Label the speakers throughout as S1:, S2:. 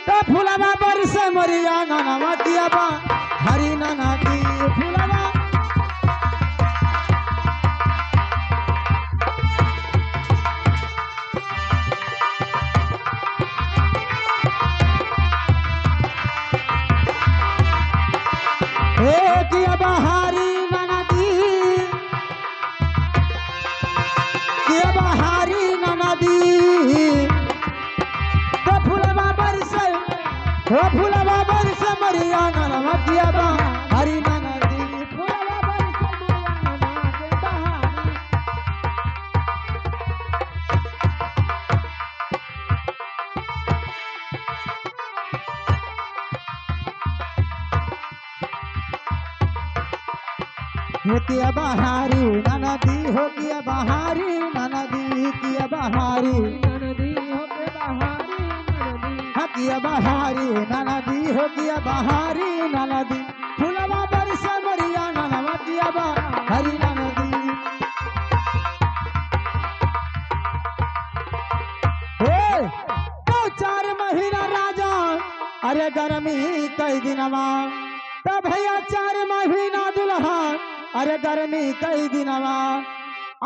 S1: तो फुलवा बरसे मोरिया ननवा दिया बा हरी नना दी फुलवा किया बहारी नना दी किया बहारी नना दी तो फुलवा बरसे मरिया ननवा दिया बा हरी नना दी फुलवा बरसे मरिया हो किया बहारी नना दी हो किया बहारी नना दी किया बहारी किया बहारी नाना दी हो किया बहारी नाना दी फुलवा बरसे मरिया नाना दिया बा हरी नाना दी तो 4 महीना राजा अरे गर्मी कई दिनवा तो भैया 4 महीना दुल्हा अरे गर्मी कई दिनवा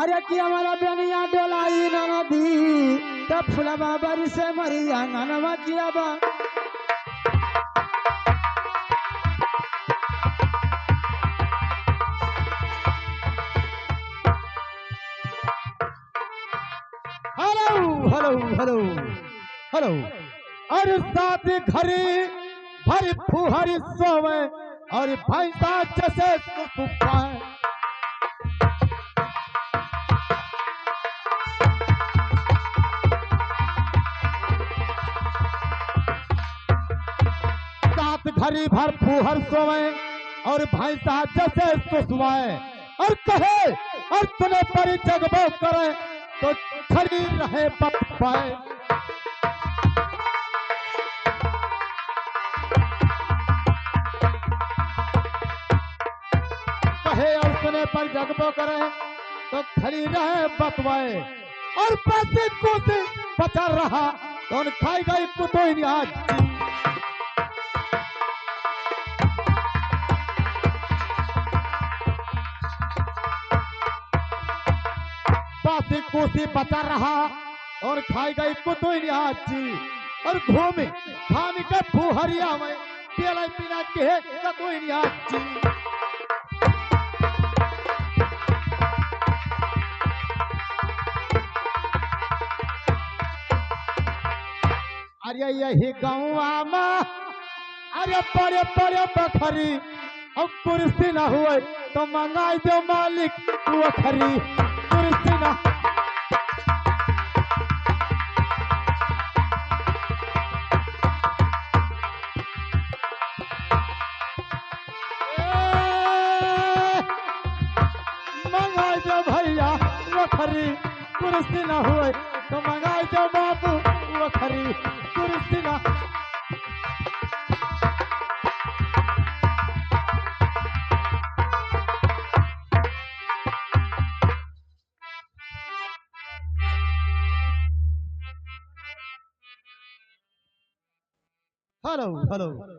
S1: अरे कि हमारा बेनिया डोलाई नाना दी तो फुलवा बरसे मरिया नानवा किया बा हेलो हेलो हेलो हेलो अरे साथ घरी भरी फुहरी सोवे और भैंसा जैसे सुपाए घरी भर फूहर सोए और भैंसा जैसे सुसवाए और कहे और तूने पर जगबो करे तो खड़ी रहे पाए कहे और तूने पर जगबो करे तो खड़ी रहे बतवाए और पैसे को से बचा रहा तो खाई गई कुतोई आज बासी कोसी बचा रहा और खाई गई कुतुई जी और घूमे खाने के फुहरिया में पेला पीना के कुतुई जी अरे यही गाँवा में अरे परे परे बखरी और कुर्सी न हुए तो मंगाई दो मालिक वो खरी मंगाई दो भैया वो खरी कुर्सी न हुए तो मंगाई दो बाबू वो खरी कुर्सी न हेलो हेलो